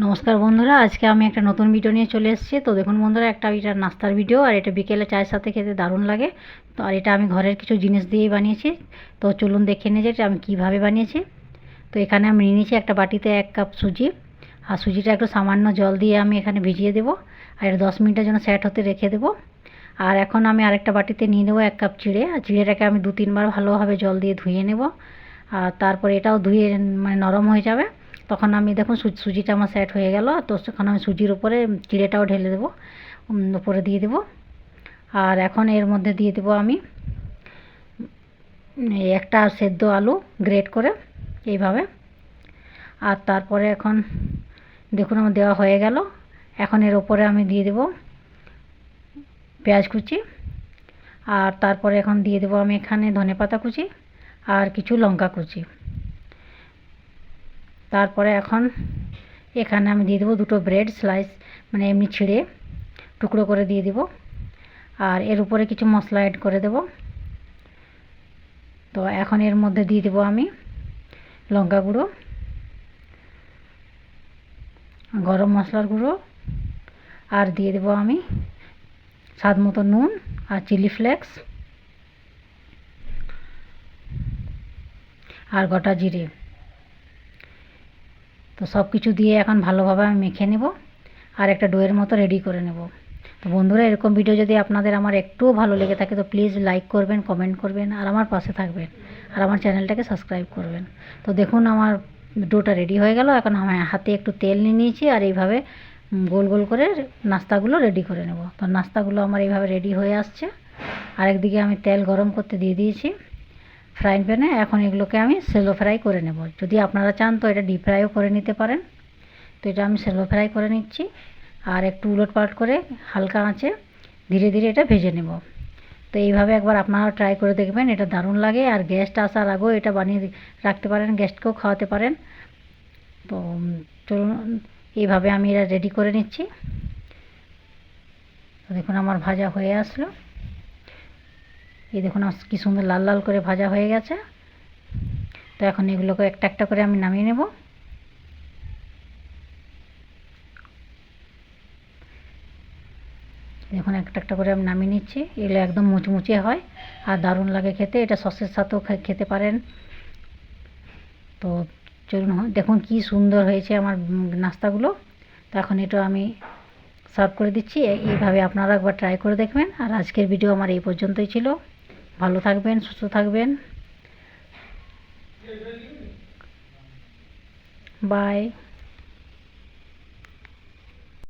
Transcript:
নমস্কার বন্ধুরা, আজকে আমি একটা নতুন ভিডিও নিয়ে চলে এসেছি। তো দেখুন বন্ধুরা, এটা নাস্তার ভিডিও, আর এটা বিকেলে চায়ের সাথে খেতে দারুণ লাগে। তো আর এটা আমি ঘরের কিছু জিনিস দিয়েই বানিয়েছি। তো চলুন দেখে নিয়ে যাই আমি কীভাবে বানিয়েছি। তো এখানে আমি নিয়ে নিয়েছি একটা বাটিতে 1 কাপ সুজি, আর সুজিটা একটু সামান্য জল দিয়ে আমি এখানে ভিজিয়ে দেবো, আর এটা 10 মিনিটের জন্য সেট হতে রেখে দেবো। আর এখন আমি আরেকটা বাটিতে নিয়ে নেবো 1 কাপ চিড়ে, আর চিড়েটাকে আমি 2-3 বার ভালোভাবে জল দিয়ে ধুয়ে নেব। আর তারপরে এটাও ধুয়ে নরম হয়ে যাবে। তখন আমি দেখুন সুজিটা আমার সেট হয়ে গেল। তো সেখানে আমি সুজির উপরে চিড়েটাও ঢেলে দেবো, উপরে দিয়ে দেবো। আর এখন এর মধ্যে দিয়ে দেবো আমি একটা সেদ্ধ আলু গ্রেট করে এইভাবে। আর তারপরে এখন দেখুন আমার দেওয়া হয়ে গেল। এখন এর ওপরে আমি দিয়ে দেবো পেঁয়াজ কুচি, আর তারপরে এখন দিয়ে দেবো আমি এখানে ধনেপাতা কুচি আর কিছু লঙ্কা কুচি। তারপরে এখন এখানে আমি দিয়ে দেবো 2টো ব্রেড স্লাইস, মানে এমনি ছিঁড়ে টুকরো করে দিয়ে দেবো। আর এর উপরে কিছু মশলা অ্যাড করে দেব। তো এখন এর মধ্যে দিয়ে দেবো আমি লঙ্কা গুঁড়ো, গরম মশলার গুঁড়ো, আর দিয়ে দেবো আমি স্বাদ মতো নুন আর চিলি ফ্লেক্স আর গোটা জিরে। তো সব কিছু দিয়ে এখন ভালোভাবে আমি মেখে নেব, আর একটা ডোয়ের মতো রেডি করে নেব। তো বন্ধুরা, এরকম ভিডিও যদি আপনাদের আমার একটুও ভালো লেগে থাকে তো প্লিজ লাইক করবেন, কমেন্ট করবেন, আর আমার পাশে থাকবেন, আর আমার চ্যানেলটাকে সাবস্ক্রাইব করবেন। তো দেখুন আমার ডোটা রেডি হয়ে গেল। এখন আমি হাতে একটু তেল নিয়ে নিয়েছি, আর এইভাবে গোল গোল করে নাস্তাগুলো রেডি করে নেব। তো নাস্তাগুলো আমার এইভাবে রেডি হয়ে আসছে। আরেকদিকে আমি তেল গরম করতে দিয়ে দিয়েছি ফ্রাইং প্যানে। এখন এগুলোকে আমি শ্যালো ফ্রাই করে নেব। যদি আপনারা চান তো এটা ডিপ ফ্রাইও করে নিতে পারেন। তো এটা আমি শ্যালো ফ্রাই করে নিচ্ছি, আর একটু উলটপালট করে হালকা আঁচে ধীরে ধীরে এটা ভেজে নেব। তো এইভাবে একবার আপনারা ট্রাই করে দেখবেন, এটা দারুণ লাগে। আর গেস্ট আসার আগেও এটা বানিয়ে রাখতে পারেন, গেস্টকেও খাওয়াতে পারেন। তো চলুন এইভাবে আমি এটা রেডি করে নিচ্ছি। তো দেখুন আমার ভাজা হয়ে আসলো। এই দেখুন কি সুন্দর লাল লাল করে ভাজা হয়ে গেছে। তো এখন এগুলোকে একটা একটা করে আমি নামিয়ে নেব। দেখুন একটা একটা করে আমি নামিয়ে নিচ্ছি। এগুলো একদম মুচমুচে হয় আর দারুণ লাগে খেতে। এটা সসের সাথেও খেতে পারেন। তো চলুন, দেখুন কি সুন্দর হয়েছে আমার নাস্তাগুলো। তো এখন এটা আমি সার্ভ করে দিচ্ছি। এইভাবে আপনারা একবার ট্রাই করে দেখবেন। আর আজকের ভিডিও আমার এই পর্যন্তই ছিল। ভালো থাকবেন, সুস্থ থাকবেন, বাই।